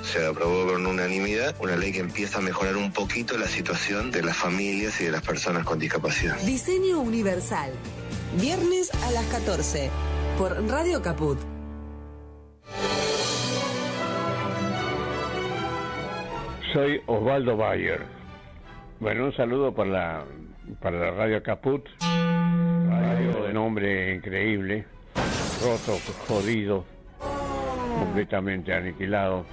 Se aprobó con unanimidad una ley que empieza a mejorar un poquito la situación de las familias y de las personas con discapacidad. Diseño Universal. Viernes a las 14. Por Radio Caput. Soy Osvaldo Bayer. Bueno, un saludo para la Radio Caput. Radio de nombre increíble. Roto, jodido, completamente aniquilado.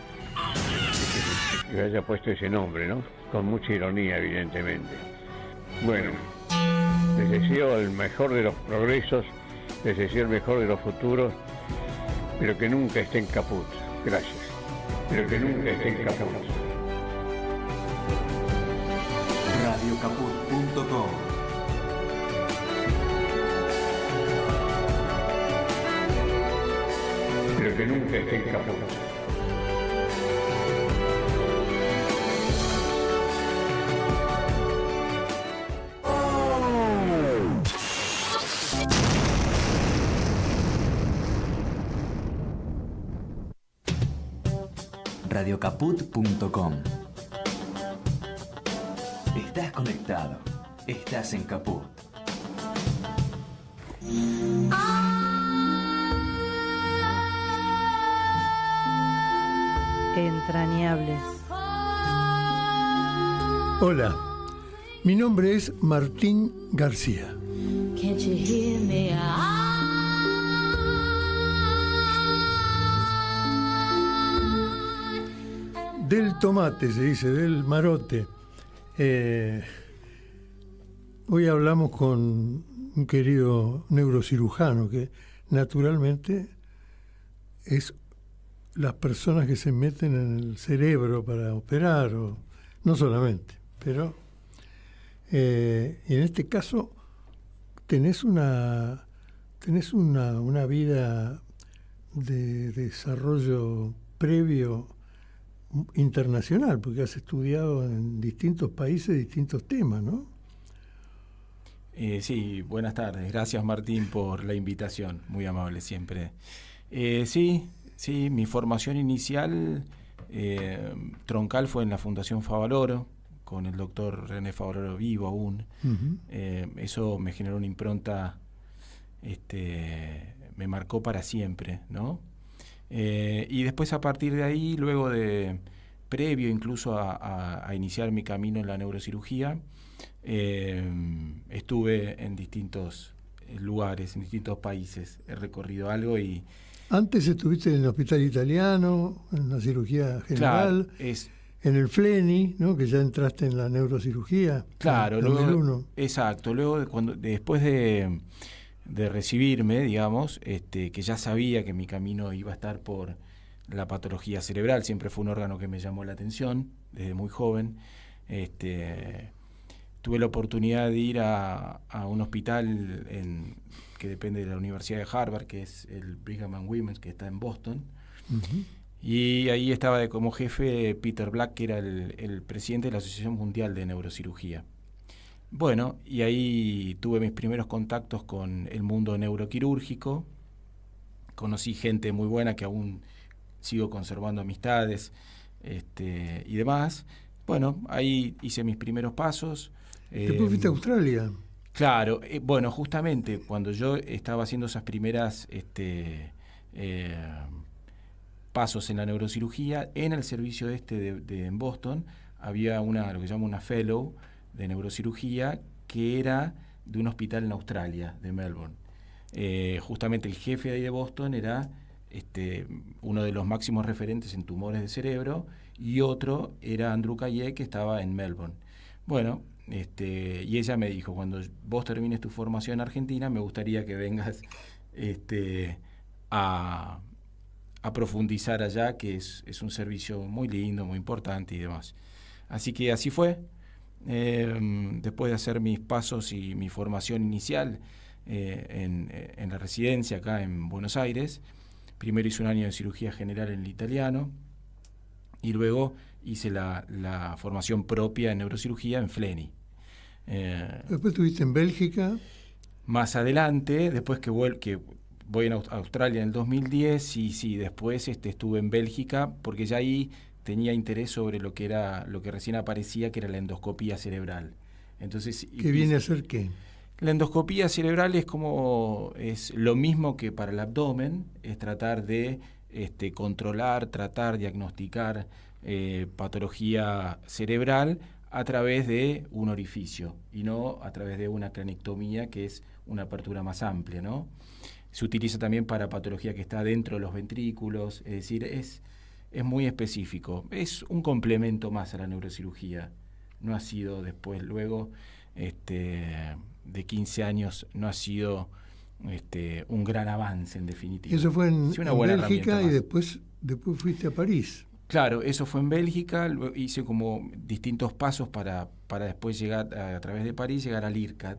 Que haya puesto ese nombre, ¿no? Con mucha ironía, evidentemente. Bueno, les deseo el mejor de los progresos, les deseo el mejor de los futuros, pero que nunca estén caput. Gracias. Pero que nunca estén caput. Radiocaput.com. Pero que nunca estén caput. Radiocaput.com. Estás conectado. Estás en Caput. Entrañables. Hola, mi nombre es Martín García. Can't you hear me? Del tomate, se dice, del marote. Hoy hablamos con un querido neurocirujano que naturalmente es las personas que se meten en el cerebro para operar, o no solamente, pero en este caso tenés una vida de desarrollo previo internacional, porque has estudiado en distintos países distintos temas, ¿no? Sí, buenas tardes. Gracias, Martín, por la invitación. Muy amable siempre. Sí, mi formación inicial troncal fue en la Fundación Favaloro, con el doctor René Favaloro vivo aún. Uh-huh. Eso me generó una impronta, me marcó para siempre, ¿no? Y después, a partir de ahí, luego de previo incluso a iniciar mi camino en la neurocirugía, estuve en distintos lugares, en distintos países, he recorrido algo y... Antes estuviste en el Hospital Italiano, en la cirugía general, claro, en el FLENI, ¿no? Que ya entraste en la neurocirugía. Claro, luego, exacto, luego después de recibirme, digamos, que ya sabía que mi camino iba a estar por la patología cerebral, siempre fue un órgano que me llamó la atención desde muy joven. Tuve la oportunidad de ir a un hospital que depende de la Universidad de Harvard, que es el Brigham and Women's, que está en Boston. Uh-huh. Y ahí estaba como jefe Peter Black, que era el presidente de la Asociación Mundial de Neurocirugía. Bueno, y ahí tuve mis primeros contactos con el mundo neuroquirúrgico. Conocí gente muy buena que aún sigo conservando amistades y demás. Bueno, ahí hice mis primeros pasos. ¿Después fuiste a Australia? Claro, bueno, justamente cuando yo estaba haciendo esas primeras pasos en la neurocirugía, en el servicio en Boston, había lo que se llama una fellow de neurocirugía, que era de un hospital en Australia, de Melbourne. Justamente el jefe de ahí de Boston era uno de los máximos referentes en tumores de cerebro, y otro era Andrew Caillé, que estaba en Melbourne. Bueno, y ella me dijo, cuando vos termines tu formación en Argentina, me gustaría que vengas a profundizar allá, que es un servicio muy lindo, muy importante y demás. Así que así fue. Después de hacer mis pasos y mi formación inicial en la residencia acá en Buenos Aires, primero hice un año de cirugía general en el Italiano y luego hice la formación propia en neurocirugía en FLENI. Después estuviste en Bélgica. Más adelante, después que voy a Australia en el 2010, y sí, después estuve en Bélgica, porque ya ahí tenía interés sobre lo que recién aparecía, que era la endoscopía cerebral. Entonces, ¿Qué viene a ser qué? La endoscopía cerebral es lo mismo que para el abdomen, es tratar de controlar, tratar, diagnosticar patología cerebral a través de un orificio y no a través de una cranectomía, que es una apertura más amplia, ¿no? Se utiliza también para patología que está dentro de los ventrículos, es decir, es muy específico. Es un complemento más a la neurocirugía. No ha sido después, luego de 15 años, no ha sido un gran avance en definitiva. Eso fue en Bélgica y más. después fuiste a París. Claro, eso fue en Bélgica, hice como distintos pasos para después llegar a través de París, llegar al IRCAD,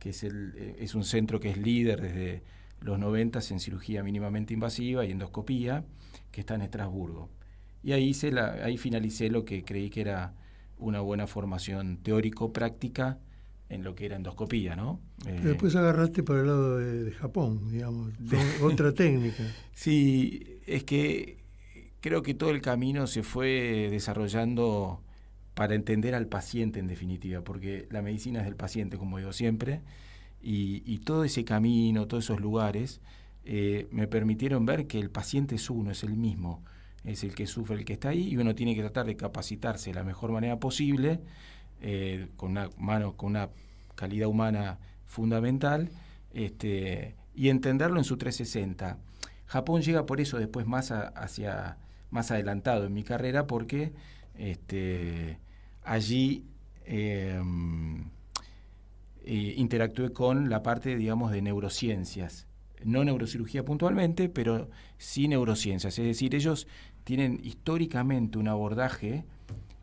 que es un centro que es líder desde los 90 en cirugía mínimamente invasiva y endoscopía, que está en Estrasburgo. Y ahí finalicé lo que creí que era una buena formación teórico-práctica en lo que era endoscopía, ¿no? Pero después agarraste para el lado de Japón, digamos, otra técnica. Sí, es que creo que todo el camino se fue desarrollando para entender al paciente en definitiva, porque la medicina es del paciente, como digo siempre, y todo ese camino, todos esos lugares, me permitieron ver que el paciente es uno, es el mismo, es el que sufre, el que está ahí, y uno tiene que tratar de capacitarse de la mejor manera posible, con una calidad humana fundamental, y entenderlo en su 360. Japón llega por eso después más adelantado en mi carrera, porque allí interactué con la parte, digamos, de neurociencias. No neurocirugía puntualmente, pero sí neurociencias. Es decir, ellos tienen históricamente un abordaje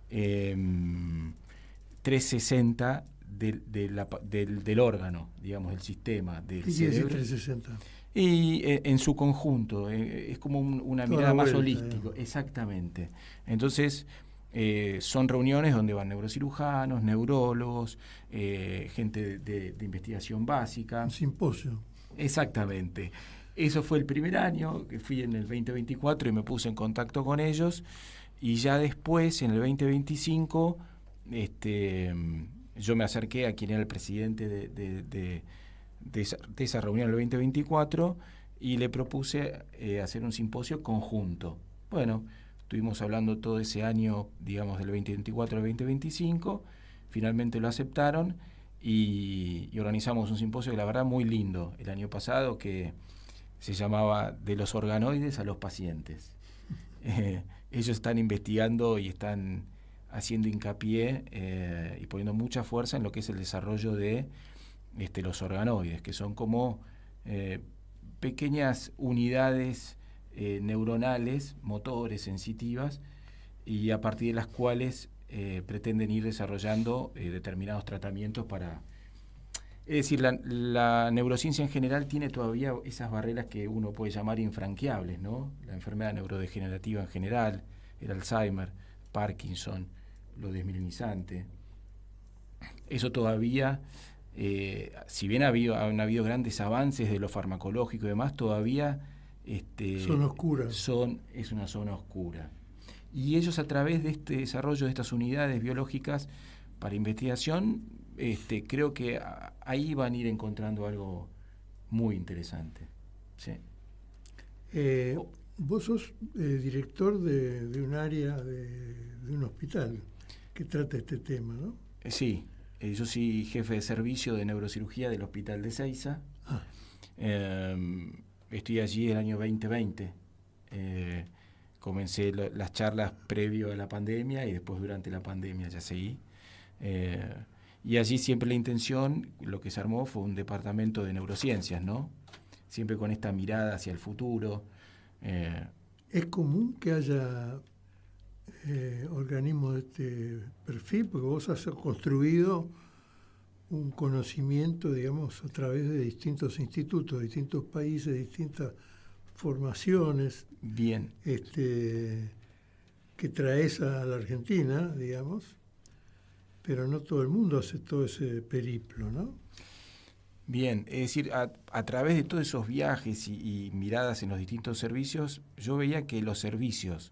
360 del órgano, digamos, del sistema, del cerebro. ¿Qué quiere decir 360? Y en su conjunto, es como una mirada más holística, exactamente. Entonces, son reuniones donde van neurocirujanos, neurólogos, gente de investigación básica. Un simposio. Exactamente. Eso fue el primer año, que fui en el 2024 y me puse en contacto con ellos, y ya después, en el 2025, yo me acerqué a quien era el presidente de esa reunión del 2024 y le propuse hacer un simposio conjunto. Bueno, estuvimos hablando todo ese año, digamos, del 2024 al 2025, finalmente lo aceptaron y organizamos un simposio que la verdad muy lindo el año pasado, que se llamaba De los organoides a los pacientes. Ellos están investigando y están haciendo hincapié y poniendo mucha fuerza en lo que es el desarrollo de los organoides, que son como pequeñas unidades neuronales, motores, sensitivas, y a partir de las cuales pretenden ir desarrollando determinados tratamientos para... Es decir, la neurociencia en general tiene todavía esas barreras que uno puede llamar infranqueables, ¿no? La enfermedad neurodegenerativa en general, el Alzheimer, Parkinson, lo desmielinizante. Eso todavía, si bien han habido grandes avances de lo farmacológico y demás, todavía son oscuras. Es una zona oscura. Y ellos, a través de este desarrollo de estas unidades biológicas para investigación, creo que ahí van a ir encontrando algo muy interesante. Sí. Vos sos director de un área de un hospital que trata este tema, ¿no? Sí, yo soy jefe de servicio de neurocirugía del Hospital de Ezeiza. Estoy allí el año 2020. Comencé las charlas previo a la pandemia y después durante la pandemia ya seguí. Y allí siempre la intención, lo que se armó fue un departamento de neurociencias, ¿no? Siempre con esta mirada hacia el futuro. ¿Es común que haya organismos de este perfil? Porque vos has construido un conocimiento, digamos, a través de distintos institutos, distintos países, distintas formaciones. Bien. Que traes a la Argentina, digamos, pero no todo el mundo hace todo ese periplo, ¿no? Bien, es decir, a través de todos esos viajes y miradas en los distintos servicios, yo veía que los servicios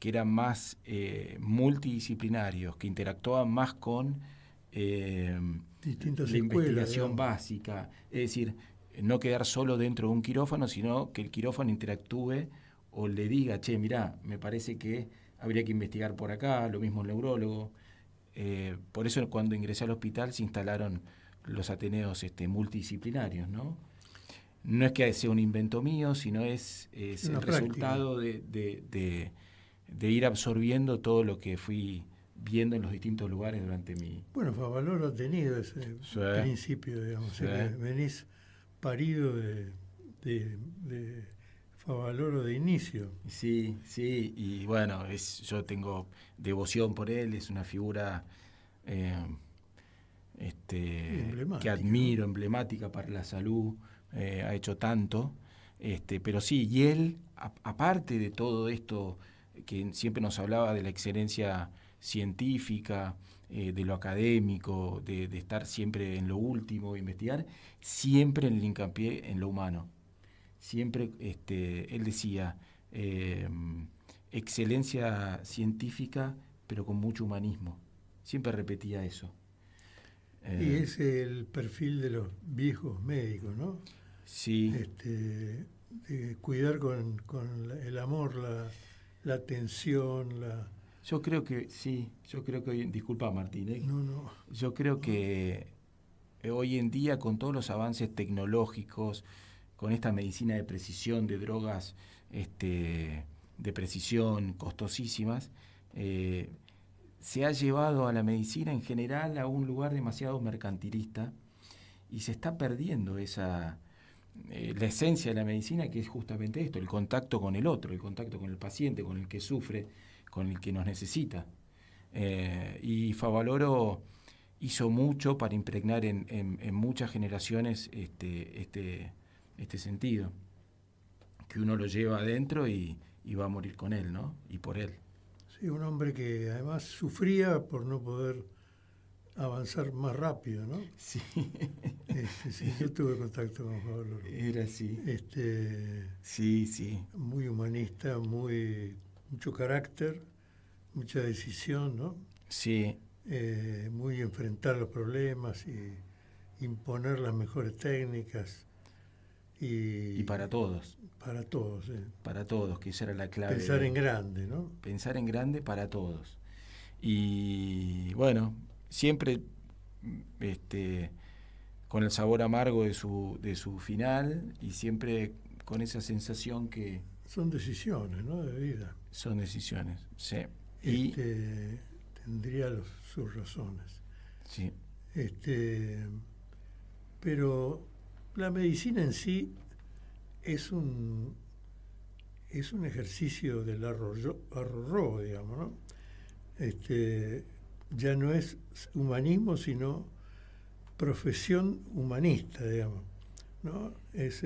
que eran más multidisciplinarios, que interactuaban más con distintas la escuelas, investigación digamos. básica. Es decir, no quedar solo dentro de un quirófano, sino que el quirófano interactúe o le diga, che, mirá, me parece que habría que investigar por acá, lo mismo el neurólogo. Por eso cuando ingresé al hospital se instalaron los ateneos multidisciplinarios, ¿no? No es que sea un invento mío, sino es el práctica. resultado de ir absorbiendo todo lo que fui viendo en los distintos lugares durante mi... Bueno, Favaloro ha tenido ese principio, digamos. Sí. Venís parido de Favaloro de inicio. Sí, y bueno, yo tengo devoción por él, es una figura que admiro, emblemática para la salud, ha hecho tanto, pero sí, y él, aparte de todo esto, que siempre nos hablaba de la excelencia científica, de lo académico, de estar siempre en lo último, investigar, siempre en el hincapié en lo humano. Siempre él decía, excelencia científica, pero con mucho humanismo. Siempre repetía eso. Y es el perfil de los viejos médicos, ¿no? Sí. De cuidar con el amor, la atención, Yo creo que disculpa Martín, No. Yo creo que hoy en día, con todos los avances tecnológicos, con esta medicina de precisión, de drogas de precisión costosísimas, se ha llevado a la medicina en general a un lugar demasiado mercantilista y se está perdiendo la esencia de la medicina, que es justamente esto, el contacto con el otro, el contacto con el paciente, con el que sufre, con el que nos necesita. Y Favaloro hizo mucho para impregnar en muchas generaciones este sentido, que uno lo lleva adentro y va a morir con él, ¿no? Y por él. Sí, un hombre que además sufría por no poder avanzar más rápido, ¿no? Sí. Sí, yo tuve contacto con Favaloro. Era así. Sí. Muy humanista, mucho carácter, mucha decisión, ¿no? Sí. Muy enfrentar los problemas y imponer las mejores técnicas. Y para todos. Para todos, Para todos, que esa era la clave. Pensar en grande, ¿no? Pensar en grande para todos. Y bueno, siempre con el sabor amargo de su final y siempre con esa sensación que... Son decisiones, ¿no? De vida. Son decisiones, sí. Tendría sus razones. Sí. Pero la medicina en sí es un ejercicio del arrorró, digamos, ¿no? Ya no es humanismo, sino profesión humanista, digamos, ¿no? Es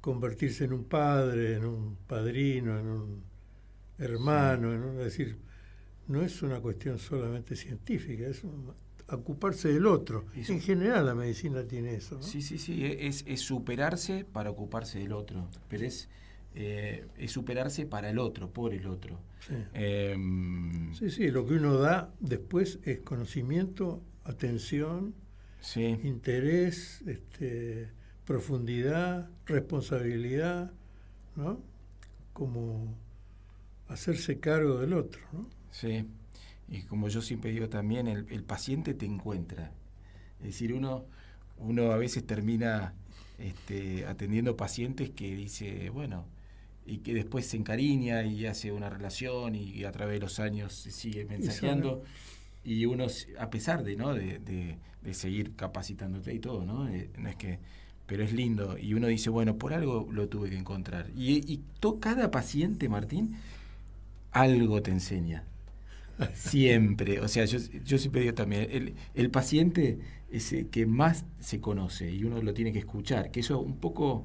convertirse en un padre, en un padrino, en un hermano, es decir, no es una cuestión solamente científica, es ocuparse del otro. Eso. En general la medicina tiene eso, ¿no? Sí, es superarse para ocuparse del otro, pero es superarse para el otro, por el otro. Sí. Sí, lo que uno da después es conocimiento, atención, interés, profundidad, responsabilidad, ¿no? Como hacerse cargo del otro, ¿no? Sí, y como yo siempre digo también, el paciente te encuentra. Es decir, uno a veces termina atendiendo pacientes que dice, bueno, y que después se encariña y hace una relación y a través de los años se sigue mensajeando. Y uno, a pesar de seguir capacitándote y todo, ¿no? No es que, pero es lindo. Y uno dice, bueno, por algo lo tuve que encontrar. Y cada paciente, Martín, algo te enseña. Siempre. O sea, yo siempre digo también, el paciente es el que más se conoce y uno lo tiene que escuchar. Que eso un poco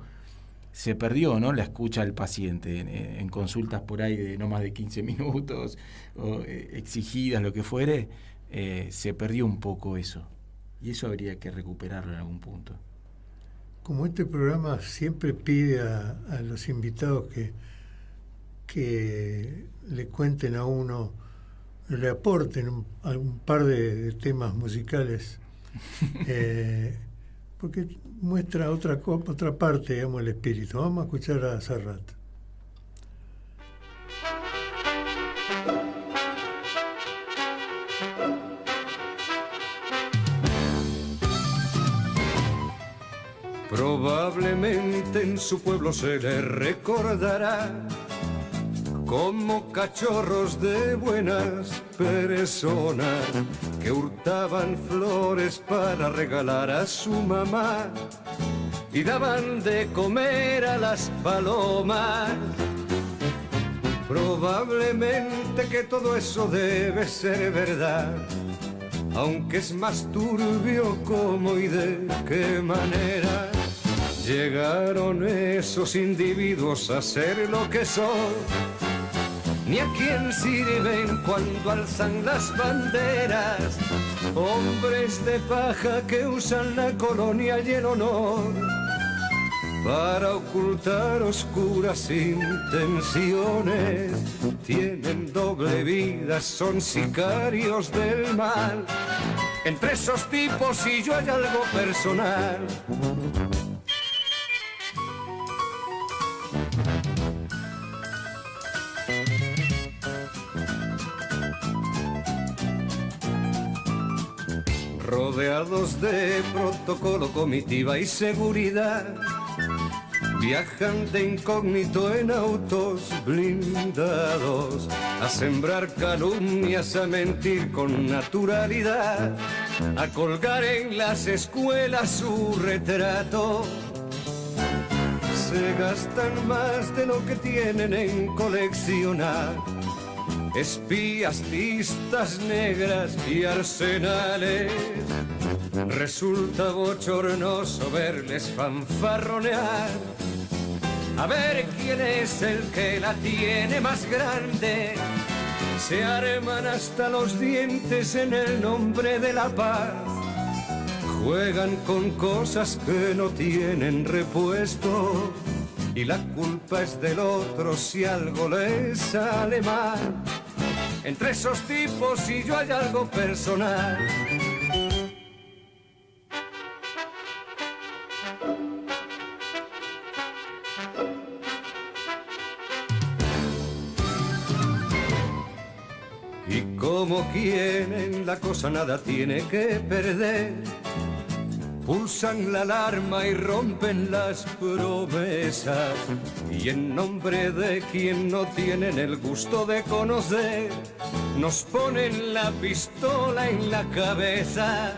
se perdió, ¿no? La escucha al paciente en consultas por ahí de no más de 15 minutos, o exigidas, lo que fuere. Se perdió un poco eso. Y eso habría que recuperarlo en algún punto. Como este programa siempre pide a los invitados que le cuenten a uno, le aporten un par de temas musicales, porque muestra otra parte, digamos, el espíritu. Vamos a escuchar a Serrat. Probablemente en su pueblo se le recordará como cachorros de buenas personas que hurtaban flores para regalar a su mamá y daban de comer a las palomas. Probablemente que todo eso debe ser verdad, aunque es más turbio cómo y de qué manera llegaron esos individuos a ser lo que son, ni a quién sirven cuando alzan las banderas, hombres de paja que usan la colonia y el honor para ocultar oscuras intenciones. Tienen doble vida, son sicarios del mal. Entre esos tipos y yo hay algo personal. Rodeados de protocolo, comitiva y seguridad, viajan de incógnito en autos blindados, a sembrar calumnias, a mentir con naturalidad, a colgar en las escuelas su retrato. Se gastan más de lo que tienen en coleccionar espías, listas negras y arsenales. Resulta bochornoso verles fanfarronear, a ver quién es el que la tiene más grande. Se arman hasta los dientes en el nombre de la paz, juegan con cosas que no tienen repuesto, y la culpa es del otro si algo les sale mal. Entre esos tipos y yo hay algo personal. Y como quieren la cosa nada tiene que perder, pulsan la alarma y rompen las promesas, y en nombre de quien no tienen el gusto de conocer, nos ponen la pistola en la cabeza.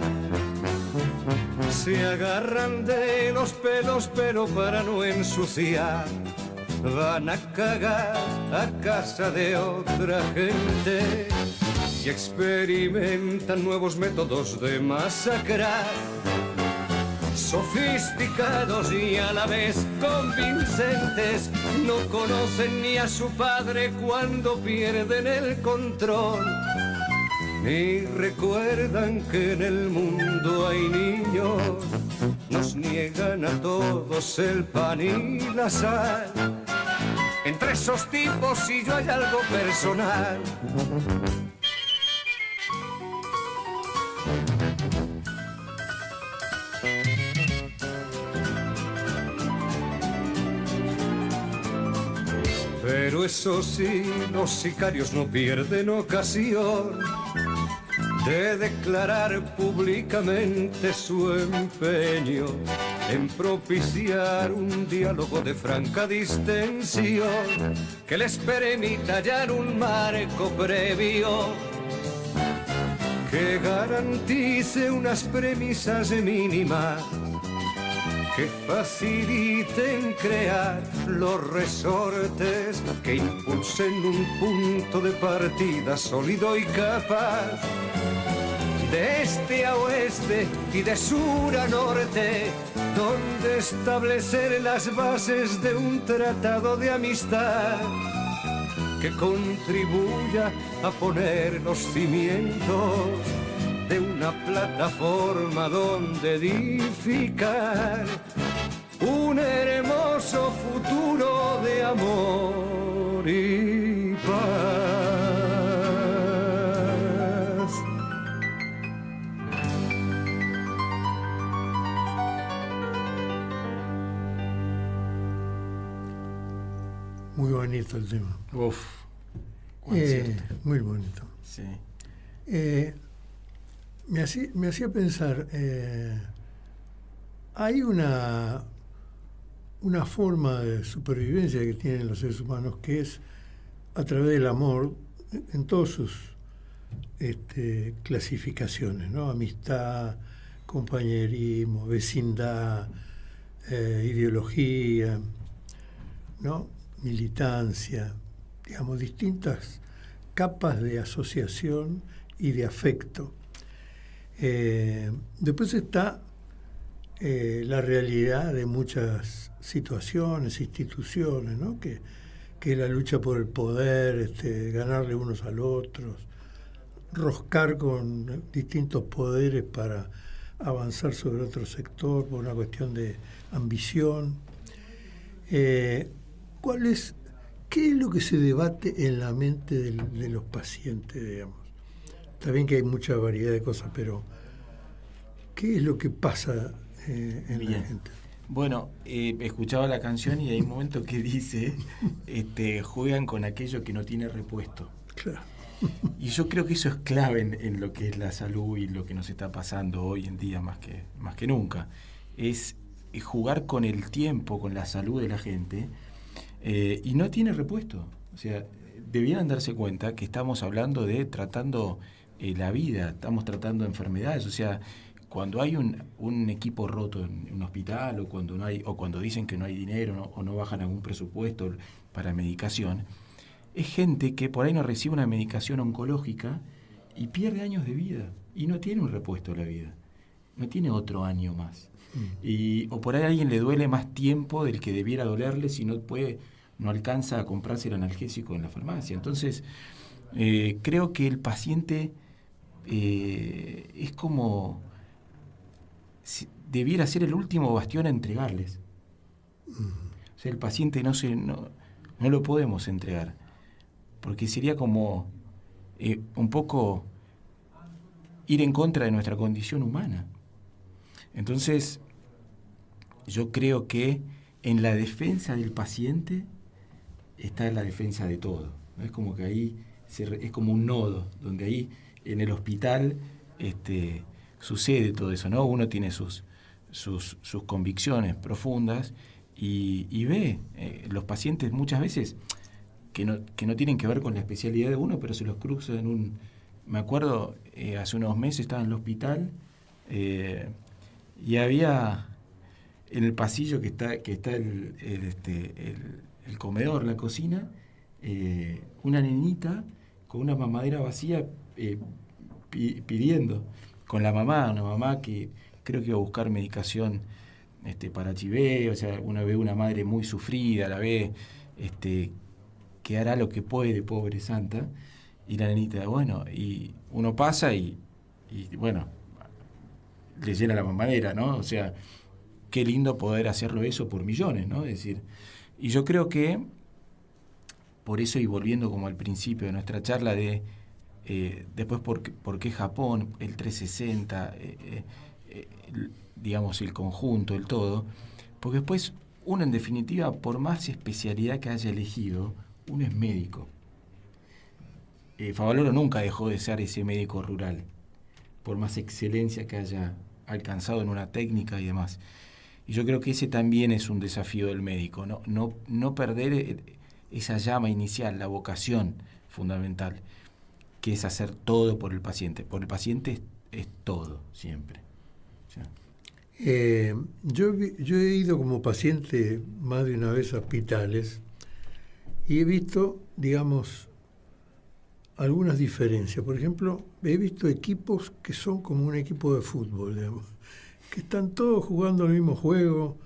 Se agarran de los pelos pero para no ensuciar, van a cagar a casa de otra gente y experimentan nuevos métodos de masacrar, sofisticados y a la vez convincentes. No conocen ni a su padre cuando pierden el control, ni recuerdan que en el mundo hay niños. Nos niegan a todos el pan y la sal. Entre esos tipos y yo hay algo personal. Pero eso sí, los sicarios no pierden ocasión de declarar públicamente su empeño en propiciar un diálogo de franca distensión que les permita hallar un marco previo que garantice unas premisas mínimas que faciliten crear los resortes que impulsen un punto de partida sólido y capaz de este a oeste y de sur a norte, donde establecer las bases de un tratado de amistad que contribuya a poner los cimientos de una plataforma donde edificar un hermoso futuro de amor amor y paz. Muy bonito el tema. Uf. Muy bonito. Sí. Me hacía pensar, hay una forma de supervivencia que tienen los seres humanos que es a través del amor en todas sus clasificaciones, ¿no? Amistad, compañerismo, vecindad, ideología, ¿no? Militancia, digamos, distintas capas de asociación y de afecto. Después está la realidad de muchas situaciones, instituciones, ¿no? que es la lucha por el poder, ganarle unos a los otros, roscar con distintos poderes para avanzar sobre otro sector por una cuestión de ambición. ¿Qué es lo que se debate en la mente de los pacientes, digamos? Está bien que hay mucha variedad de cosas, pero ¿qué es lo que pasa en la gente? Bueno, escuchaba la canción y hay un momento que dice, juegan con aquello que no tiene repuesto. Claro. Y yo creo que eso es clave en lo que es la salud y lo que nos está pasando hoy en día más que nunca. Es jugar con el tiempo, con la salud de la gente, y no tiene repuesto. O sea, debieran darse cuenta que estamos hablando de tratando la vida, estamos tratando enfermedades. O sea, cuando hay un equipo roto en un hospital, o cuando dicen que no hay dinero, o no bajan algún presupuesto para medicación, es gente que por ahí no recibe una medicación oncológica y pierde años de vida y no tiene un repuesto a la vida, no tiene otro año más. O por ahí a alguien le duele más tiempo del que debiera dolerle si no alcanza a comprarse el analgésico en la farmacia. Entonces, creo que el paciente es como debiera ser el último bastión a entregarles. O sea, el paciente no lo podemos entregar, porque sería como un poco ir en contra de nuestra condición humana. Entonces, yo creo que en la defensa del paciente está la defensa de todo, ¿no? Es como que ahí es como un nodo, donde ahí en el hospital sucede todo eso, ¿no? Uno tiene sus convicciones profundas y ve los pacientes muchas veces que no tienen que ver con la especialidad de uno, pero se los cruza me acuerdo, hace unos meses estaba en el hospital y había en el pasillo que está el comedor, la cocina, una nenita con una mamadera vacía pidiendo con la mamá, una mamá que creo que iba a buscar medicación para HIV. O sea, uno ve una madre muy sufrida, la ve que hará lo que puede, pobre santa, y la nenita, bueno, y uno pasa y bueno, le llena la mamadera, ¿no? O sea, qué lindo poder hacerlo eso por millones, ¿no? Es decir, y yo creo que por eso, y volviendo como al principio de nuestra charla de después por qué Japón, el 360, digamos el conjunto, el todo, porque después uno en definitiva, por más especialidad que haya elegido, uno es médico. Favaloro nunca dejó de ser ese médico rural, por más excelencia que haya alcanzado en una técnica y demás. Y yo creo que ese también es un desafío del médico, no perder esa llama inicial, la vocación fundamental, que es hacer todo por el paciente. Por el paciente es todo, siempre. Yo he ido como paciente más de una vez a hospitales y he visto, digamos, algunas diferencias. Por ejemplo, he visto equipos que son como un equipo de fútbol, digamos, que están todos jugando el mismo juego,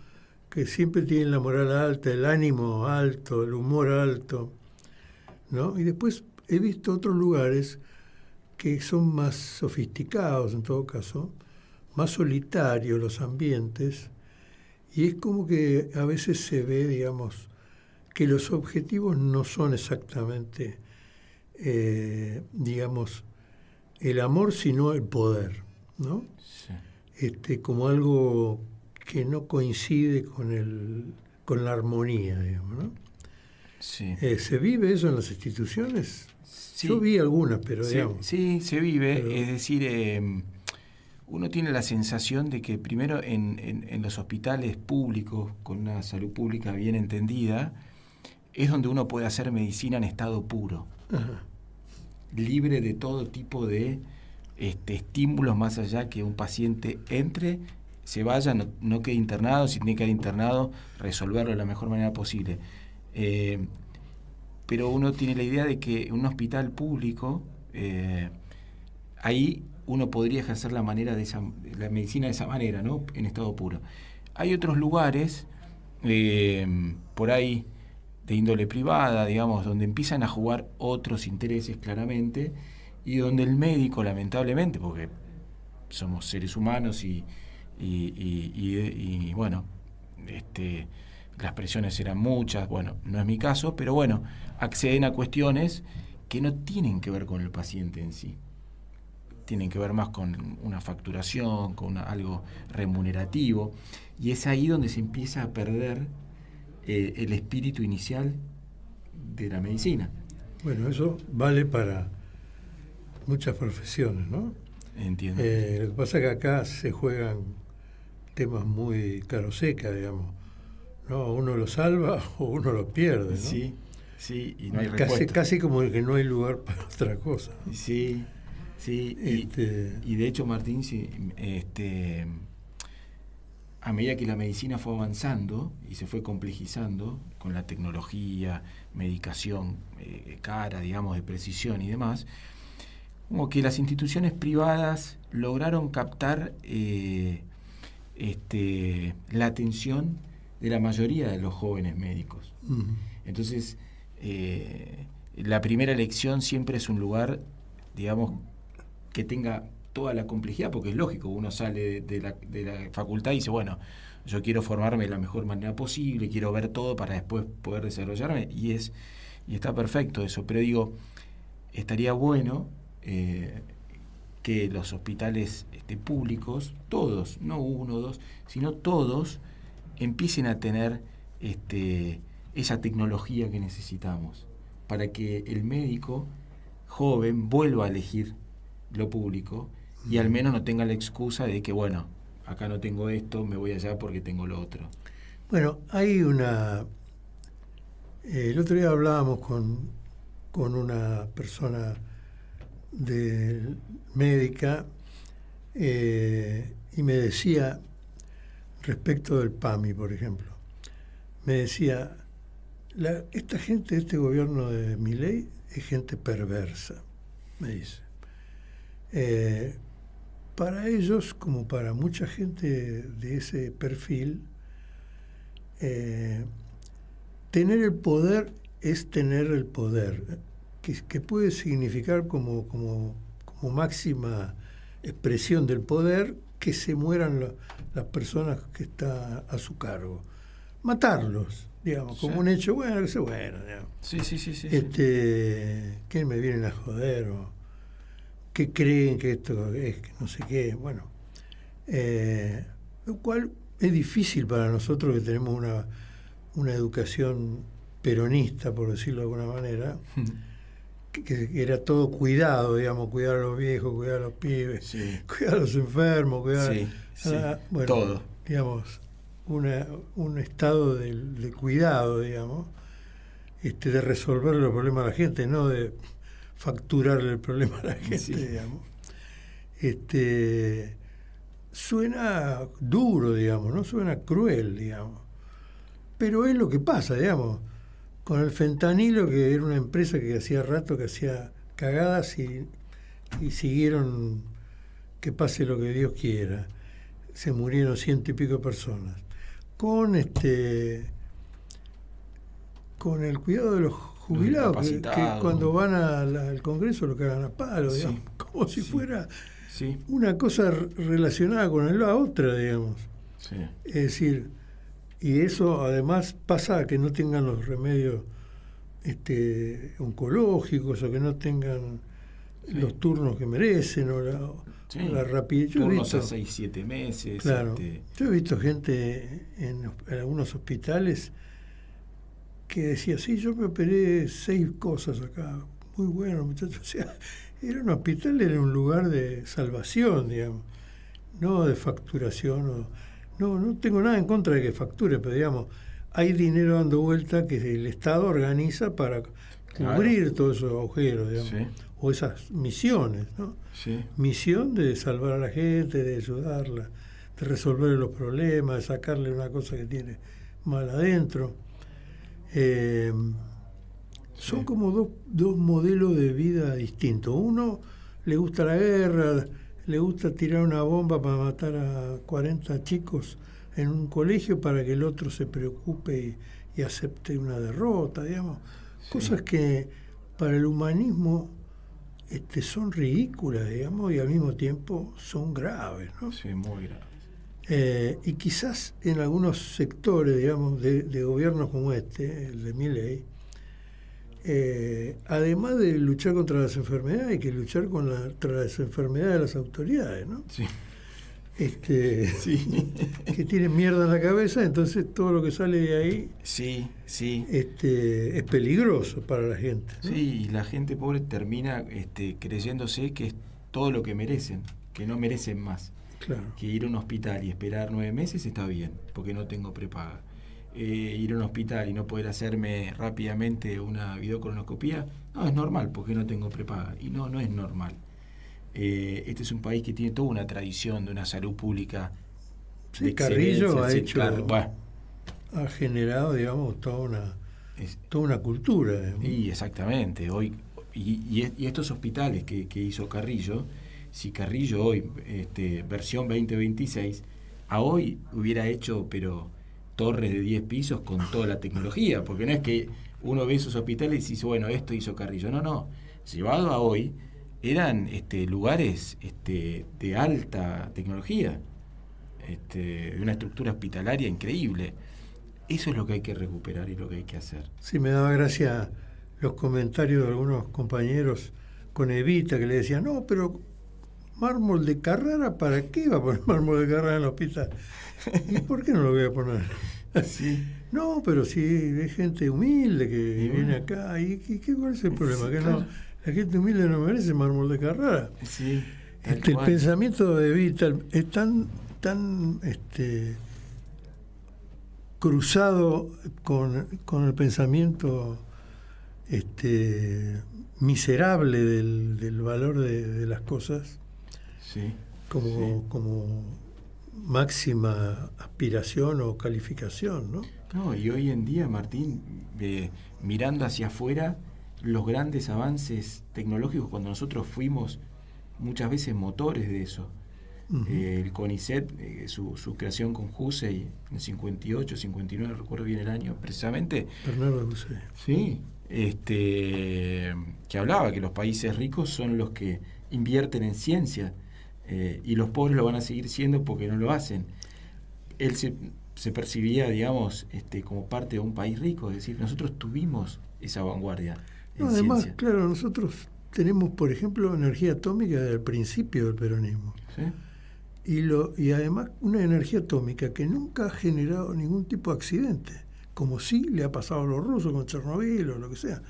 que siempre tienen la moral alta, el ánimo alto, el humor alto, ¿no? Y después he visto otros lugares que son más sofisticados, en todo caso, más solitarios los ambientes, y es como que a veces se ve, digamos, que los objetivos no son exactamente, digamos, el amor, sino el poder, ¿no? Sí. Como algo que no coincide con la armonía, digamos, ¿no? Sí. ¿Se vive eso en las instituciones? Sí. Yo vi algunas, pero sí, digamos... Sí, se vive, pero... es decir... uno tiene la sensación de que primero en los hospitales públicos, con una salud pública bien entendida, es donde uno puede hacer medicina en estado puro. Ajá. Libre de todo tipo de estímulos, más allá que un paciente entre, se vaya, no quede internado, si tiene que quedar internado, resolverlo de la mejor manera posible. Pero uno tiene la idea de que en un hospital público, ahí uno podría ejercer la medicina de esa manera, ¿no? En estado puro. Hay otros lugares, por ahí, de índole privada, digamos, donde empiezan a jugar otros intereses claramente, y donde el médico, lamentablemente, porque somos seres humanos y bueno, las presiones eran muchas, bueno, no es mi caso, pero bueno, acceden a cuestiones que no tienen que ver con el paciente en sí. Tienen que ver más con una facturación, con algo remunerativo, y es ahí donde se empieza a perder el espíritu inicial de la medicina. Bueno, eso vale para muchas profesiones, ¿no? Entiendo. Lo que pasa es que acá se juegan temas muy caroseca, digamos, ¿no? Uno lo salva o uno lo pierde, ¿no? Sí, sí, y no hay respuesta. Casi como que no hay lugar para otra cosa, ¿no? Sí. Sí, y de hecho, Martín, sí, a medida que la medicina fue avanzando y se fue complejizando con la tecnología, medicación cara, digamos, de precisión y demás, como que las instituciones privadas lograron captar la atención de la mayoría de los jóvenes médicos. Uh-huh. Entonces, la primera elección siempre es un lugar, digamos, que tenga toda la complejidad, porque es lógico, uno sale de la facultad y dice, bueno, yo quiero formarme de la mejor manera posible, quiero ver todo para después poder desarrollarme, y está perfecto eso, pero digo, estaría bueno que los hospitales públicos, todos, no uno o dos, sino todos, empiecen a tener esa tecnología que necesitamos, para que el médico joven vuelva a elegir lo público y al menos no tenga la excusa de que, bueno, acá no tengo esto, me voy allá porque tengo lo otro. Bueno, hay el otro día hablábamos con una persona médica y me decía, respecto del PAMI, por ejemplo, me decía, esta gente, este gobierno de Milei es gente perversa, me dice. Para ellos, como para mucha gente de ese perfil, tener el poder es tener el poder, que puede significar como máxima expresión del poder que se mueran las personas que están a su cargo. Matarlos, digamos, como un hecho, bueno, que sea bueno, digamos. Sí. ¿Qué me vienen a joder? Que creen que esto es que no sé qué, bueno, lo cual es difícil para nosotros que tenemos una educación peronista, por decirlo de alguna manera, que era todo cuidado, digamos, cuidar a los viejos, cuidar a los pibes, sí, cuidar a los enfermos, cuidar bueno, todo, digamos, un estado de cuidado, digamos, de resolver los problemas de la gente, no de facturarle el problema a la gente, sí, digamos. Suena duro, digamos, no suena cruel, digamos, pero es lo que pasa, digamos, con el fentanilo, que era una empresa que hacía rato que hacía cagadas y siguieron que pase lo que Dios quiera, se murieron 100 y pico personas, con el cuidado de los jubilados, que cuando van al Congreso lo cagan a palo, digamos, como si fuera una cosa relacionada con la otra, digamos. Sí. Es decir, Y eso además pasa a que no tengan los remedios oncológicos o que no tengan los turnos que merecen o la rapidez. Yo turnos a 6-7 meses. Claro, yo he visto gente en algunos hospitales que decía, sí, yo me operé 6 cosas acá, muy bueno, muchachos. O sea, era un hospital, era un lugar de salvación, digamos, no de facturación. No tengo nada en contra de que facture, pero digamos, hay dinero dando vuelta que el Estado organiza para cubrir todos esos agujeros, digamos, o esas misiones, ¿no? Sí. Misión de salvar a la gente, de ayudarla, de resolver los problemas, de sacarle una cosa que tiene mal adentro. Son como dos modelos de vida distintos. Uno le gusta la guerra, le gusta tirar una bomba para matar a 40 chicos en un colegio para que el otro se preocupe y acepte una derrota, digamos. Cosas que para el humanismo son ridículas, digamos, y al mismo tiempo son graves, ¿no? Sí, muy graves. Y quizás en algunos sectores, digamos, de gobiernos como el de Milei, además de luchar contra las enfermedades, hay que luchar contra las enfermedades de las autoridades, ¿no? Sí. Que tienen mierda en la cabeza, entonces todo lo que sale de ahí es peligroso para la gente, ¿no? Sí, y la gente pobre termina creyéndose que es todo lo que merecen, que no merecen más. Claro. Que ir a un hospital y esperar 9 meses está bien, porque no tengo prepaga. Ir a un hospital y no poder hacerme rápidamente una videocolonoscopía, no es normal, porque no tengo prepaga. Y no es normal. Este es un país que tiene toda una tradición de una salud pública. Sí, Carrillo ha generado, digamos, toda una cultura. Digamos. Y exactamente. Hoy y estos hospitales que hizo Carrillo, si Carrillo hoy, versión 2026, a hoy hubiera hecho, pero torres de 10 pisos con toda la tecnología, porque no es que uno ve esos hospitales y dice, bueno, esto hizo Carrillo. No. Llevado a hoy, eran lugares de alta tecnología, de una estructura hospitalaria increíble. Eso es lo que hay que recuperar y lo que hay que hacer. Sí, me daba gracia los comentarios de algunos compañeros con Evita que le decían, no, pero mármol de Carrara, ¿para qué va a poner mármol de Carrara en el hospital? ¿Y por qué no lo voy a poner? Sí. No, pero sí, hay gente humilde que viene acá. ¿Y cuál es el problema? Que no, la gente humilde no merece mármol de Carrara. Sí, el pensamiento de Evita es tan cruzado con el pensamiento miserable del valor de las cosas, como máxima aspiración o calificación, ¿no? No, y hoy en día, Martín, mirando hacia afuera, los grandes avances tecnológicos, cuando nosotros fuimos muchas veces motores de eso. El CONICET, su creación con Hussey en 58, 59, no recuerdo bien el año, precisamente. Bernardo Hussey. Sí, que hablaba que los países ricos son los que invierten en ciencia, y los pobres lo van a seguir siendo porque no lo hacen. Él se percibía, digamos, como parte de un país rico, es decir, nosotros tuvimos esa vanguardia en además, ciencia. claro, nosotros tenemos, por ejemplo, energía atómica desde el principio del peronismo. ¿Sí? Y además una energía atómica que nunca ha generado ningún tipo de accidente, como sí le ha pasado a los rusos con Chernobyl o lo que sea,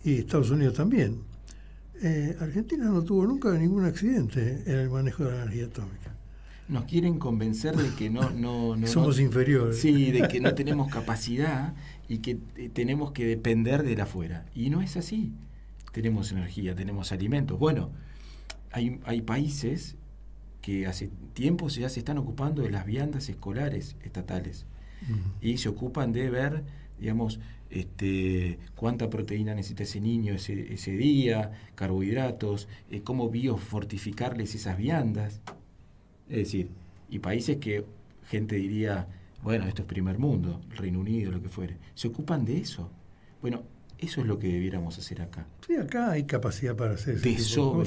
y Estados Unidos también. Argentina no tuvo nunca ningún accidente en el manejo de la energía atómica. Nos quieren convencer de que no somos inferiores. Sí, de que no tenemos capacidad y que tenemos que depender de la afuera. Y no es así. Tenemos energía, tenemos alimentos. Bueno, hay países que hace tiempo ya se están ocupando de las viandas escolares estatales. Y se ocupan de ver, digamos, cuánta proteína necesita ese niño ese día, carbohidratos, cómo biofortificarles esas viandas. Es decir, y países que gente diría, bueno, esto es primer mundo, el Reino Unido, lo que fuere, se ocupan de eso. Bueno, eso es lo que debiéramos hacer acá. Sí, acá hay capacidad para hacer eso.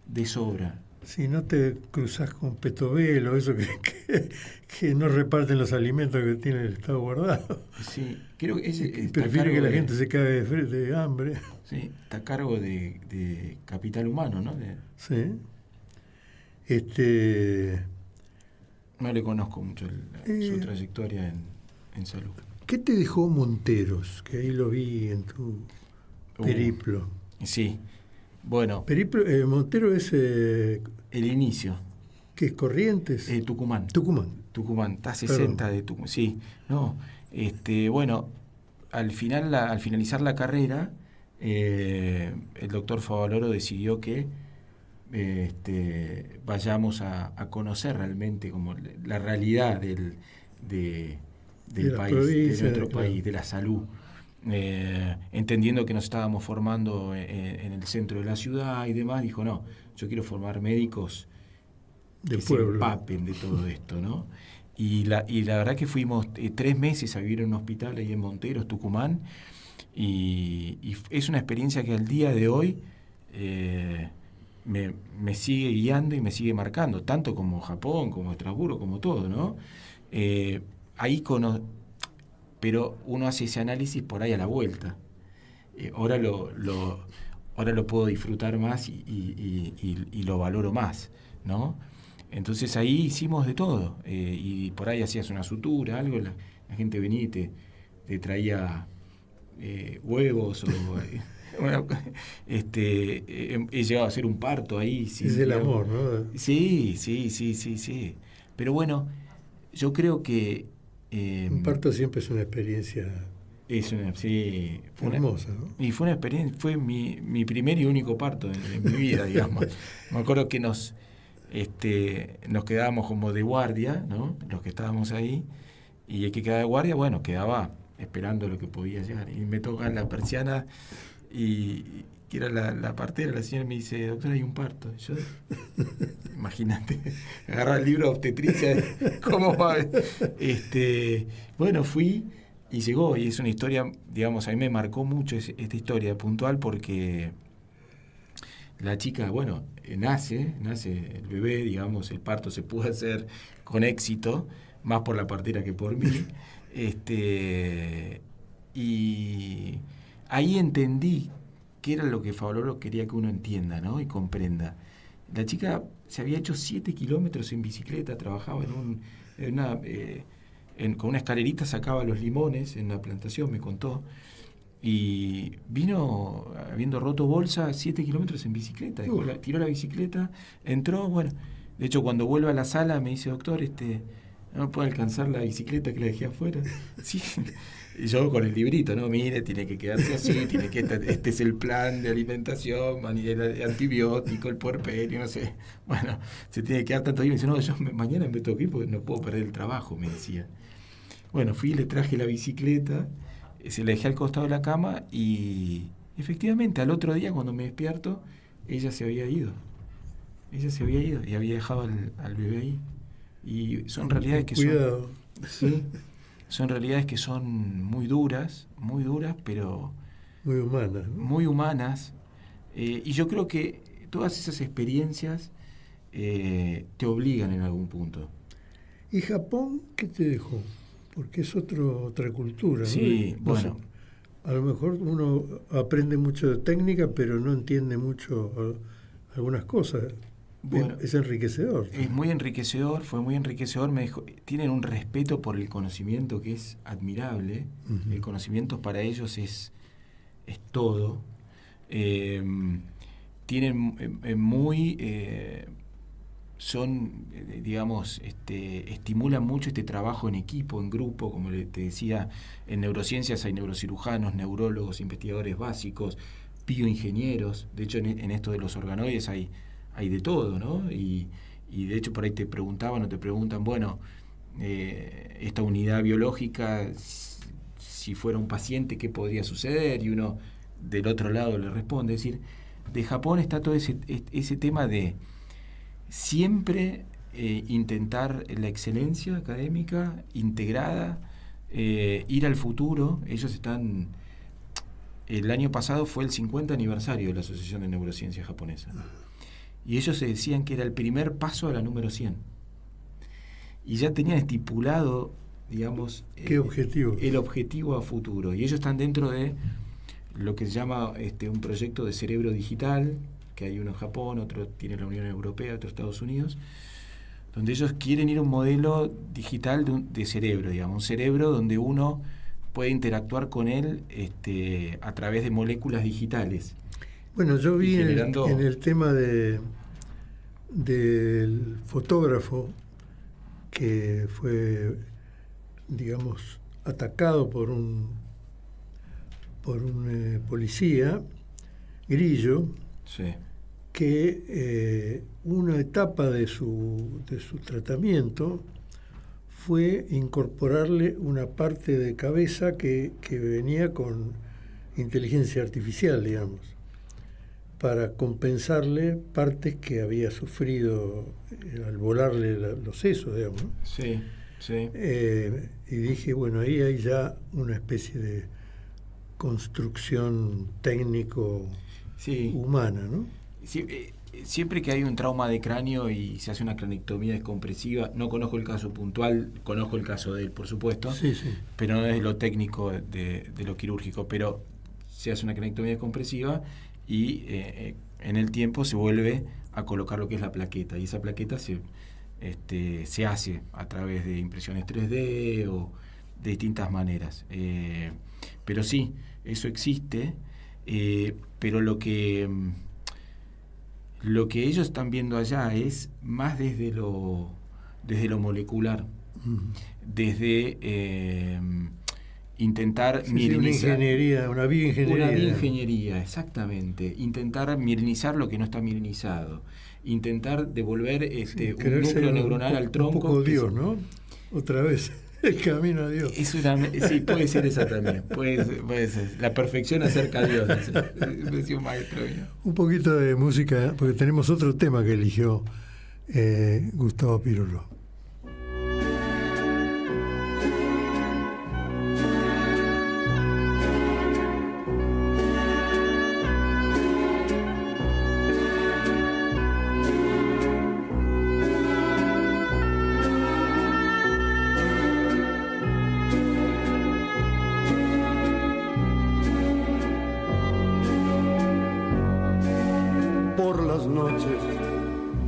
De sobra. si no te cruzas con Petovelo, eso que no reparten los alimentos que tiene el Estado guardado. Sí, creo que prefiere que la gente se cague de hambre. Sí, está a cargo de Capital Humano, ¿no? Sí. No le conozco mucho su trayectoria en salud. ¿Qué te dejó Monteros? Que ahí lo vi en tu periplo. Sí, bueno. Montero es... el inicio. ¿Qué es Corrientes? Tucumán. Tucumán, está a 60 Perdón. De Tucumán. Sí, no. Bueno, al finalizar la carrera, el doctor Favaloro decidió que vayamos a conocer realmente como la realidad del país, de nuestro país, de la salud, entendiendo que nos estábamos formando en el centro de la ciudad y demás. Dijo, no, yo quiero formar médicos que se empapen de todo esto, ¿no? Y la verdad que fuimos 3 meses a vivir en un hospital ahí en Monteros, Tucumán, y es una experiencia que al día de hoy me sigue guiando y me sigue marcando, tanto como Japón, como Estrasburgo, como todo, ¿no? Pero uno hace ese análisis por ahí a la vuelta. Ahora lo puedo disfrutar más y lo valoro más, ¿no? Entonces ahí hicimos de todo, y por ahí hacías una sutura, algo, la gente venía y te traía huevos o... he llegado a hacer un parto ahí. Es el amor, ¿no? Sí. Pero bueno, yo creo que... un parto siempre es una experiencia hermosa, ¿no? Y fue una experiencia, fue mi primer y único parto en mi vida, digamos. Me acuerdo que nos quedábamos como de guardia, ¿no? Los que estábamos ahí, y el que quedaba de guardia, bueno, quedaba esperando lo que podía llegar. Y me tocan la persiana y que era la partera, la señora me dice, doctora, hay un parto. Yo, imagínate, agarraba el libro de obstetricia, ¿cómo va? Bueno, fui y llegó, y es una historia, digamos, a mí me marcó mucho esta historia puntual porque la chica, bueno, nace el bebé, digamos, el parto se pudo hacer con éxito, más por la partera que por mí, y ahí entendí qué era lo que Favaloro quería que uno entienda, ¿no? Y comprenda. La chica se había hecho 7 kilómetros en bicicleta, trabajaba con una escalerita, sacaba los limones en la plantación, me contó, y vino, habiendo roto bolsa, 7 kilómetros en bicicleta, tiró la bicicleta, entró, bueno, de hecho cuando vuelve a la sala me dice, doctor, no puedo alcanzar la bicicleta que la dejé afuera. Sí. Y yo con el librito, ¿no? Mire, tiene que quedarse así, este es el plan de alimentación, el antibiótico, el puerperio, no sé. Bueno, se tiene que quedar tanto ahí. Me dice, no, yo mañana me tengo que ir porque no puedo perder el trabajo, me decía. Bueno, fui y le traje la bicicleta, se la dejé al costado de la cama y efectivamente al otro día cuando me despierto, ella se había ido y había dejado al bebé ahí. Y son realidades que Cuidado. Sí, son realidades que son muy duras, pero... Muy humanas, ¿no? Muy humanas. Y yo creo que todas esas experiencias te obligan en algún punto. ¿Y Japón qué te dejó? Porque es otra cultura, ¿no? Sí, no bueno. Sé, a lo mejor uno aprende mucho de técnica, pero no entiende mucho algunas cosas. Bueno, es enriquecedor. Es muy enriquecedor, fue muy enriquecedor. Me dijo, tienen un respeto por el conocimiento que es admirable. Uh-huh. El conocimiento para ellos es todo. Tienen digamos, estimulan mucho este trabajo en equipo, en grupo, como te decía, en neurociencias hay neurocirujanos, neurólogos, investigadores básicos, bioingenieros. De hecho, en esto de los organoides hay de todo, ¿no? Y de hecho por ahí te preguntaban o te preguntan, bueno, esta unidad biológica, si fuera un paciente, ¿qué podría suceder? Y uno del otro lado le responde. Es decir, de Japón está todo ese tema de siempre intentar la excelencia académica integrada, ir al futuro. Ellos están... El año pasado fue el 50 aniversario de la Asociación de Neurociencia Japonesa. y ellos se decían que era el primer paso a la número 100. Y ya tenían estipulado, digamos, ¿qué objetivo? El objetivo a futuro. Y ellos están dentro de lo que se llama un proyecto de cerebro digital, que hay uno en Japón, otro tiene la Unión Europea, otro Estados Unidos, donde ellos quieren ir a un modelo digital de cerebro, digamos, un cerebro donde uno puede interactuar con él a través de moléculas digitales. Bueno, yo vi generando... en el tema del fotógrafo que fue, digamos, atacado por un policía, Grillo, sí, que una etapa de su tratamiento fue incorporarle una parte de cabeza que venía con inteligencia artificial, digamos, para compensarle partes que había sufrido al volarle los sesos, digamos, ¿no? Sí, sí. Y dije, bueno, ahí hay ya una especie de construcción técnico-humana, ¿no? Sí, siempre que hay un trauma de cráneo y se hace una cranectomía descompresiva, no conozco el caso puntual, conozco el caso de él, por supuesto, sí, sí, pero no es lo técnico de lo quirúrgico, pero se hace una cranectomía descompresiva y en el tiempo se vuelve a colocar lo que es la plaqueta, y esa plaqueta se hace a través de impresiones 3D o de distintas maneras. Pero sí, eso existe, pero lo que ellos están viendo allá es más desde lo molecular, desde intentar mielinizar. Una bioingeniería. Exactamente. Intentar mielinizar lo que no está mielinizado. Intentar devolver un núcleo neuronal al tronco. Un poco Dios, ¿no? Otra vez. El camino a Dios. Sí, puede ser esa también. Puede ser. La perfección acerca a Dios. Decía un maestro mío. Un poquito de música, porque tenemos otro tema que eligió Gustavo Pirulo.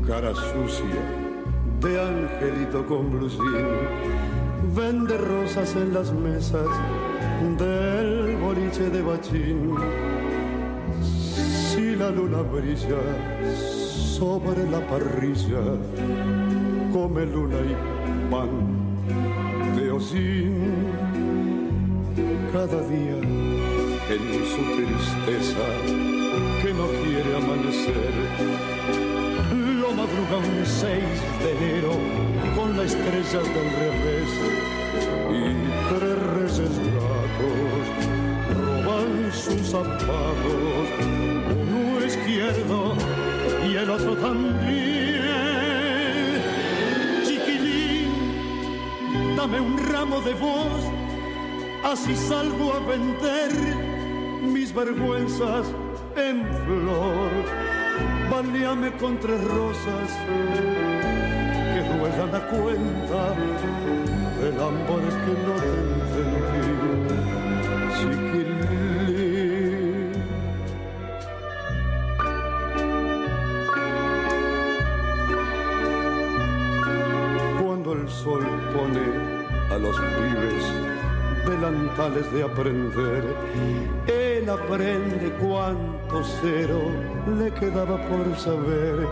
Cara sucia de angelito con blusín, vende rosas en las mesas del boliche de Bachín. Si la luna brilla sobre la parrilla, come luna y pan de hocín. Cada día en su tristeza que no quiere amanecer, lo madruga un 6 de enero con las estrellas del revés, y 3 reyes gatos roban sus zapatos, uno izquierdo y el otro también. Chiquilín, dame un ramo de voz, así salgo a vender mis vergüenzas en flor. Baleame con 3 rosas que duelan a cuenta del amor que no te entendí, chiquilín. Cuando el sol pone a los pibes delantales de aprender, él aprende cuánto cero le quedaba por saber,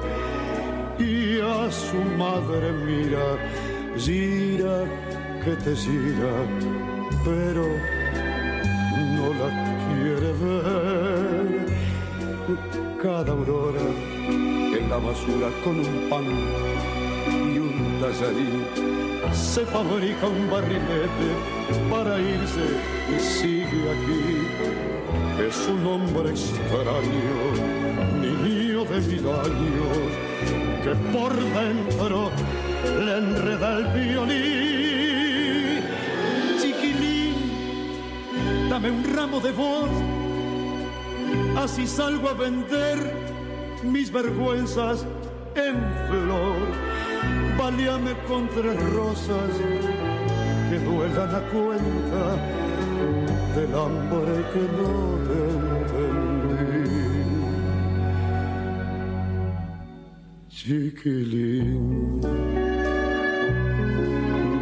y a su madre mira, gira que te gira, pero no la quiere ver. Cada aurora en la basura con un pan y un tallarín se fabrica un barrilete para irse y sigue aquí. Es un hombre extraño, niño de 1000 años, que por dentro le enreda el violín. Chiquilín, dame un ramo de voz, así salgo a vender mis vergüenzas en flor. Valíame con 3 rosas que duelan a cuenta del hambre que no te entendí. Chiquilín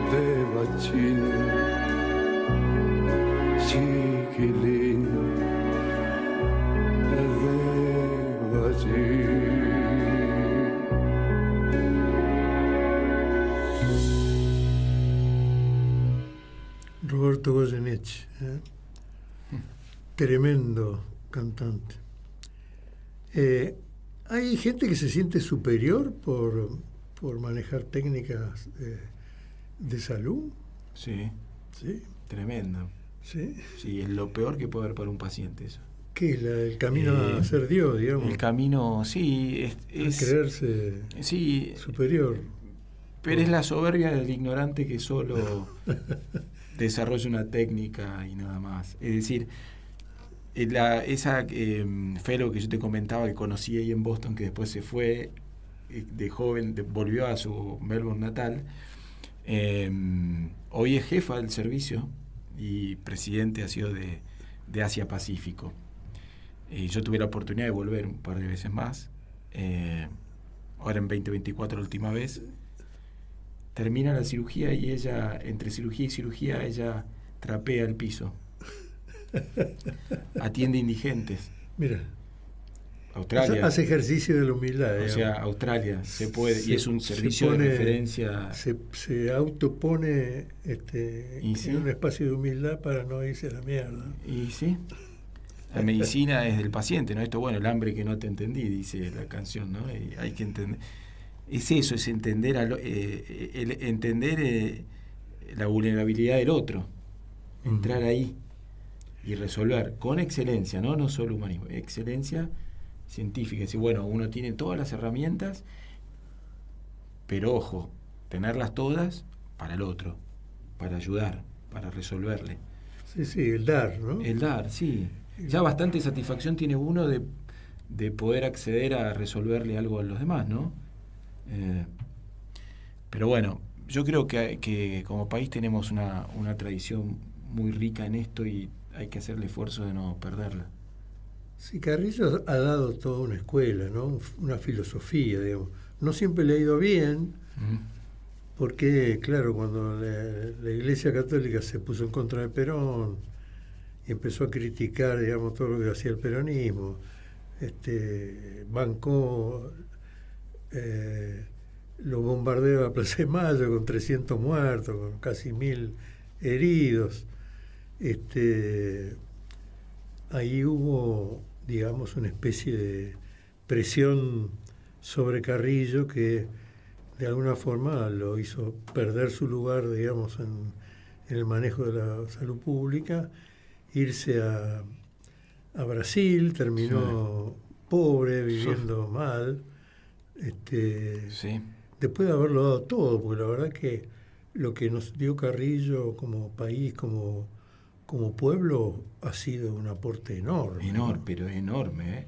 de Bachín, chiquilín de Bachín. Roberto Goyeneche, tremendo cantante. Hay gente que se siente superior por manejar técnicas de salud. Sí. Sí. Tremendo. Sí. Sí, es lo peor que puede haber para un paciente eso. ¿Qué es el camino a ser Dios, digamos? El camino, sí, es creerse superior. Pero es la soberbia del ignorante que solo desarrolla una técnica y nada más. Es decir, esa fellow que yo te comentaba que conocí ahí en Boston, que después se fue de joven, volvió a su Melbourne natal, hoy es jefa del servicio y presidente ha sido de Asia Pacífico. Yo tuve la oportunidad de volver un par de veces más, ahora en 2024 la última vez. Termina la cirugía y ella, entre cirugía y cirugía, ella trapea el piso. Atiende indigentes. Mira. Australia. Hace ejercicio de la humildad. O sea, Australia se puede, y es un servicio de referencia. Se autopone en un espacio de humildad para no irse a la mierda. Y sí. La medicina es del paciente, ¿no? Esto, bueno, el hambre que no te entendí, dice la canción, ¿no? Y hay que entender. Es eso, es entender la vulnerabilidad del otro, entrar ahí y resolver con excelencia, no solo humanismo, excelencia científica. Es decir, bueno, uno tiene todas las herramientas, pero ojo, tenerlas todas para el otro, para ayudar, para resolverle. Sí, el dar, ¿no? El dar, sí. Ya bastante satisfacción tiene uno de poder acceder a resolverle algo a los demás, ¿no? Pero bueno, yo creo que como país tenemos una tradición muy rica en esto y hay que hacer el esfuerzo de no perderla. Sí, Carrillo ha dado toda una escuela, ¿no? Una filosofía, digamos. No siempre le ha ido bien, porque, claro, cuando la Iglesia Católica se puso en contra de Perón y empezó a criticar, digamos, todo lo que hacía el peronismo, bancó los bombardeos a Plaza de Mayo con 300 muertos, con casi 1000 heridos. Ahí hubo, digamos, una especie de presión sobre Carrillo que de alguna forma lo hizo perder su lugar, digamos, en el manejo de la salud pública, irse a Brasil, terminó pobre, viviendo mal. Después de haberlo dado todo, porque la verdad que lo que nos dio Carrillo como país, como pueblo, ha sido un aporte enorme. Enorme, ¿no? Pero enorme.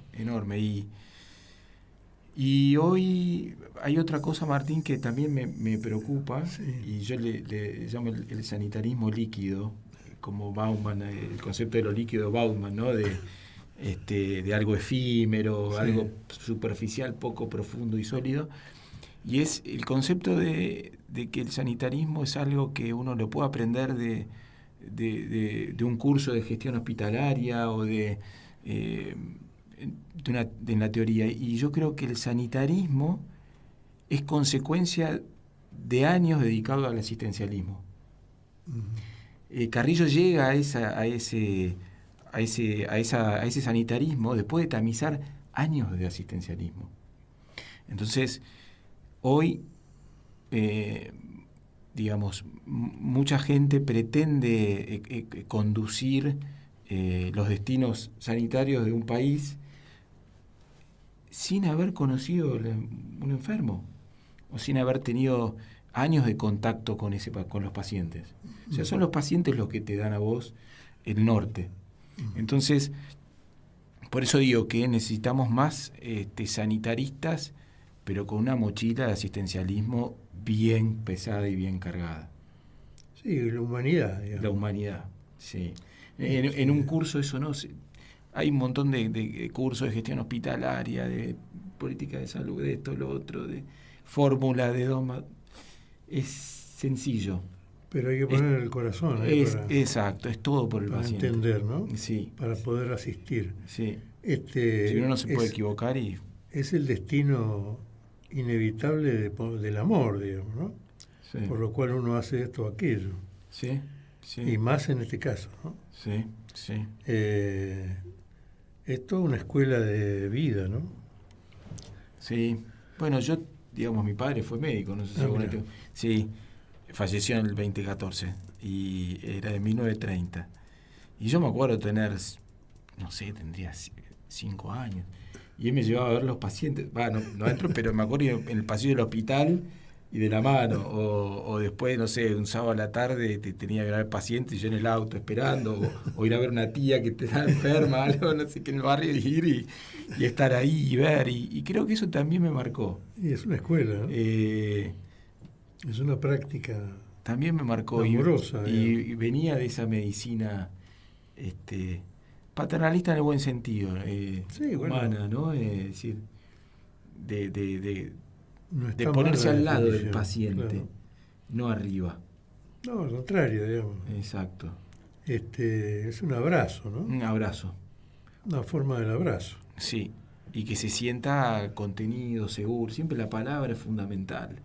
Y hoy hay otra cosa, Martín, que también me preocupa, y yo le llamo el sanitarismo líquido, como Bauman, el concepto de lo líquido de Bauman, ¿no? De algo efímero, algo superficial, poco profundo y sólido. Y es el concepto de que el sanitarismo es algo que uno lo puede aprender de un curso de gestión hospitalaria o en la teoría. Y yo creo que el sanitarismo es consecuencia de años dedicados al asistencialismo. Carrillo llega a ese sanitarismo después de tamizar años de asistencialismo. Entonces, hoy, digamos, mucha gente pretende conducir los destinos sanitarios de un país sin haber conocido un enfermo o sin haber tenido años de contacto con los pacientes. O sea, son los pacientes los que te dan a vos el norte. Entonces, por eso digo que necesitamos más sanitaristas, pero con una mochila de asistencialismo bien pesada y bien cargada. Sí, la humanidad. Digamos. La humanidad, sí. En un curso eso no... Hay un montón de cursos de gestión hospitalaria, de política de salud, de esto, lo otro, de fórmula, de doma. Es sencillo. Pero hay que poner el corazón. Exacto, es todo por el paciente. Para entender, ¿no? Sí. Para poder asistir. Sí. Si uno no se puede equivocar y... Es el destino inevitable del amor, digamos, ¿no? Sí. Por lo cual uno hace esto o aquello. Sí, sí. Y más en este caso, ¿no? Sí, sí. Es toda una escuela de vida, ¿no? Sí. Bueno, yo, digamos, mi padre fue médico, no sé si sí, falleció en el 2014 y era de 1930. Y yo me acuerdo tener, no sé, tendría 5 años. Y él me llevaba a ver los pacientes, no entro, pero me acuerdo en el pasillo del hospital y de la mano, o después, no sé, un sábado a la tarde tenía que ver pacientes y yo en el auto esperando, o ir a ver una tía que está enferma, algo, no sé qué, en el barrio, y ir y estar ahí y ver, y creo que eso también me marcó. Y es una escuela, ¿no? Es una práctica también me marcó, amorosa, y venía de esa medicina paternalista en el buen sentido, sí, humana, ¿no? Es decir, de mal ponerse la al lado definición, del paciente, claro. No arriba. No, al contrario, digamos. Exacto. Es un abrazo, ¿no? Un abrazo. Una forma del abrazo. Sí, y que se sienta contenido, seguro. Siempre la palabra es fundamental.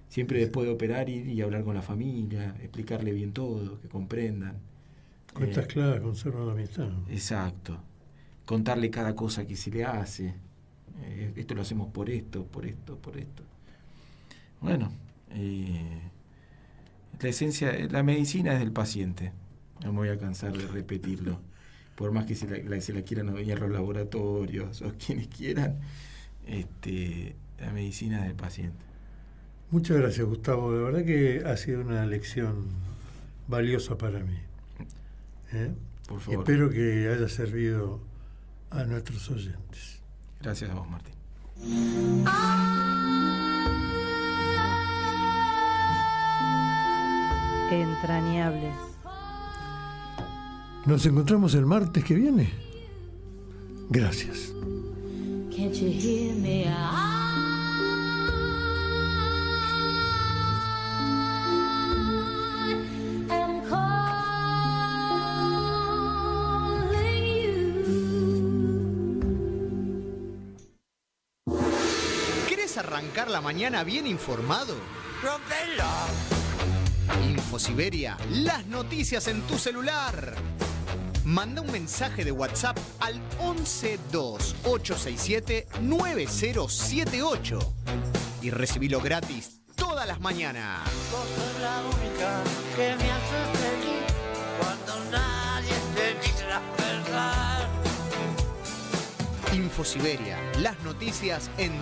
Siempre después de operar ir y hablar con la familia, explicarle bien todo, que comprendan. Cuentas claras conservan la amistad. Exacto. Contarle cada cosa que se le hace. Esto lo hacemos por esto, por esto, por esto. Bueno, la esencia, la medicina es del paciente. No me voy a cansar de repetirlo. Por más que se la quieran oír los laboratorios o quienes quieran, la medicina es del paciente. Muchas gracias, Gustavo. La verdad que ha sido una lección valiosa para mí. Por favor. Espero que haya servido a nuestros oyentes. Gracias a vos, Martín. Entrañables. ¿Nos encontramos el martes que viene? Gracias. Can't you hear me? Arrancar la mañana bien informado. Infosiberia, las noticias en tu celular. Manda un mensaje de WhatsApp al 1128679078 y recibilo gratis todas las mañanas. Vos sos la única que me haces feliz cuando nadie te dice la verdad. Infosiberia, las noticias en tu